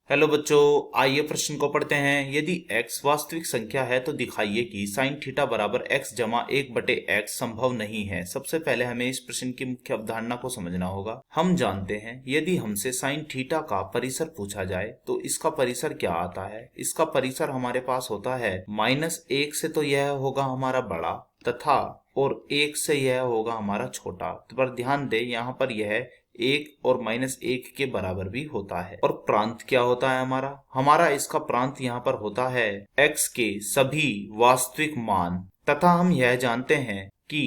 Hello बच्चों, आइए प्रश्न को पढ़ते हैं। यदि x वास्तविक संख्या है तो दिखाइए कि साइन थीटा बराबर x जमा 1/x संभव नहीं है। सबसे पहले हमें इस प्रश्न की मुख्य अवधारणा को समझना होगा। हम जानते हैं यदि हमसे साइन थीटा का परिसर पूछा जाए तो इसका परिसर क्या आता है। इसका परिसर हमारे पास होता है -1 से तो यह होगा हमारा बड़ा तथा और 1 से यह होगा हमारा छोटा। पर ध्यान दें यहाँ पर यह 1 और -1 के बराबर भी होता है। और प्रांत क्या होता है हमारा इसका प्रांत यहाँ पर होता है x के सभी वास्तविक मान तथा हम यह जानते हैं कि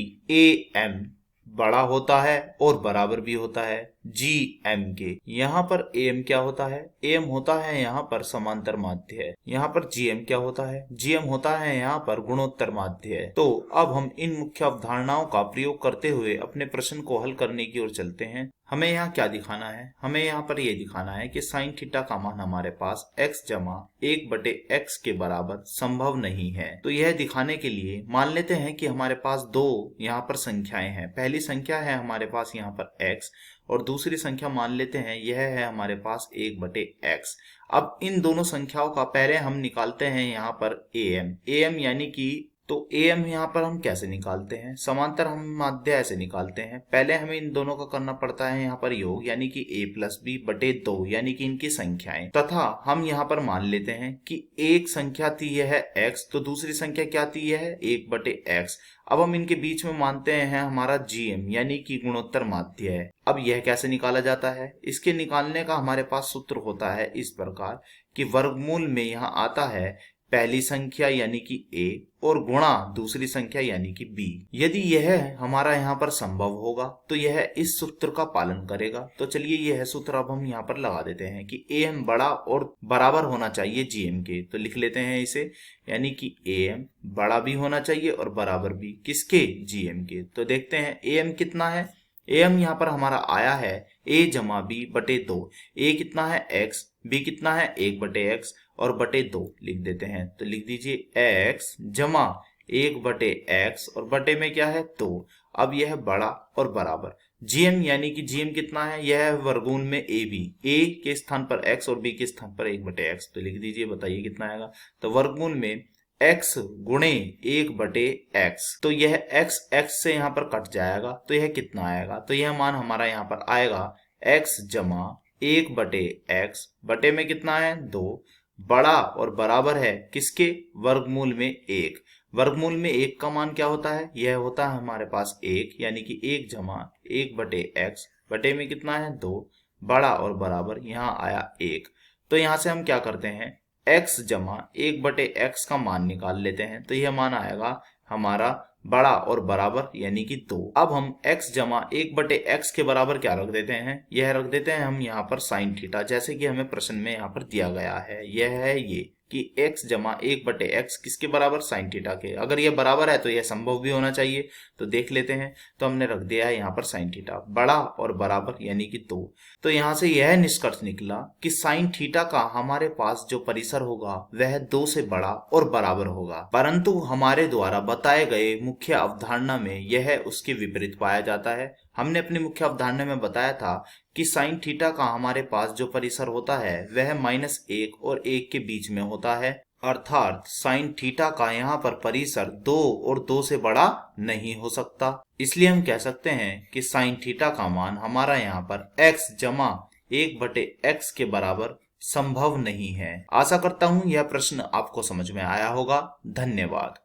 am बड़ा होता है और बराबर भी होता है gm के। यहाँ पर am क्या होता है? am होता है यहाँ पर समांतर माध्य है। यहाँ पर gm क्या होता है? gm होता है यहाँ पर गुणोत्तर माध्य है। तो अब हम इन मुख्य अवधारणाओं का प्रयोग करते हुए अपने प्रश्न को हल करने की ओर चलते हैं। हमें यहाँ क्या दिखाना है? हमें यहाँ पर यह दिखाना है कि साइन थीटा का मान हमारे पास x जमा 1/x के बराबर संभव नहीं है। तो यह दिखाने के लिए मान लेते हैं कि हमारे पास दो यहाँ पर संख्याएं हैं। पहली संख्या है हमारे पास यहाँ पर x और दूसरी संख्या मान लेते हैं यह है हमारे पास 1/x। अब इन दोनों संख्याओं का पहले हम निकालते हैं यहाँ पर am यानी कि तो am यहाँ पर हम कैसे निकालते हैं? समांतर हम माध्य ऐसे निकालते हैं। पहले हमें इन दोनों का करना पड़ता है यहाँ पर योग यानी कि a+b/2 यानी कि इनकी संख्याएं तथा हम यहाँ पर मान लेते हैं कि एक संख्या थी यह x तो दूसरी संख्या क्या थी यह 1/x। अब हम इनके बीच में मानते हैं हमारा gm यानी कि गुणोत्तर माध्य है। अब यह कैसे निकाला जाता है? इसके निकालने का हमारे पास सूत्र होता है इस प्रकार कि वर्गमूल में यहाँ आता है पहली संख्या यानी कि a और गुणा दूसरी संख्या यानी कि b। यदि यह हमारा यहाँ पर संभव होगा तो यह इस सूत्र का पालन करेगा। तो चलिए यह सूत्र अब हम यहाँ पर लगा देते हैं कि am बड़ा और बराबर होना चाहिए gm के। तो लिख लेते हैं इसे यानी कि am बड़ा भी होना चाहिए और बराबर भी किसके? gm के। तो देखते हैं am कितना है। am यहाँ पर हमारा आया है a जमा b/2। a कितना है x, b कितना है 1/x और बटे 2 लिख देते हैं। तो लिख दीजिए x जमा 1/x और बटे में क्या है 2। अब यह बड़ा और बराबर gm यानी कि gm कितना है? यह है वर्गमूल में a के स्थान पर x और b के स्थान पर 1/x। तो लिख दीजिए, बताइए कितना आएगा। तो वर्गमूल में x गुणे 1/x। तो यह x से यहाँ पर कट जाएगा तो यह कितना आएगा? तो यह मान हमारा यहाँ पर आएगा x जमा 1/x बटे में कितना है 2 बड़ा और बराबर है किसके? वर्गमूल में 1। वर्गमूल में 1 का मान क्या होता है? यह होता है हमारे पास 1 यानी कि 1 जमा 1/x बटे में कितना है 2 बड़ा और बराबर यहाँ आया 1। तो यहाँ से हम क्या करते हैं x जमा 1/x का मान निकाल लेते हैं। तो यह मान आएगा हमारा बड़ा और बराबर यानी कि 2। अब हम x जमा 1/x के बराबर क्या रख देते हैं? यह रख देते हैं हम यहाँ पर साइन थीटा, जैसे कि हमें प्रश्न में यहाँ पर दिया गया है। यह है ये कि x जमा 1/x किसके बराबर? साइन थीटा के। अगर यह बराबर है तो यह संभव भी होना चाहिए। तो देख लेते हैं। तो हमने रख दिया है यहाँ पर साइन थीटा बड़ा और बराबर यानी कि 2। तो यहाँ से यह निष्कर्ष निकला कि साइन थीटा का हमारे पास जो परिसर होगा वह 2 से बड़ा और बराबर होगा, परंतु हमारे द्वारा बताए गए मुख्य अवधारणा में यह उसके विपरीत पाया जाता है। हमने अपनी मुख्य अवधारणा में बताया था कि साइन थीटा का हमारे पास जो परिसर होता है वह -1 और 1 के बीच में होता है, अर्थात साइन थीटा का यहाँ पर परिसर 2 और 2 से बड़ा नहीं हो सकता। इसलिए हम कह सकते हैं कि साइन थीटा का मान हमारा यहाँ पर x जमा 1/x के बराबर संभव नहीं है। आशा करता हूँ यह प्रश्न आपको समझ में आया होगा। धन्यवाद।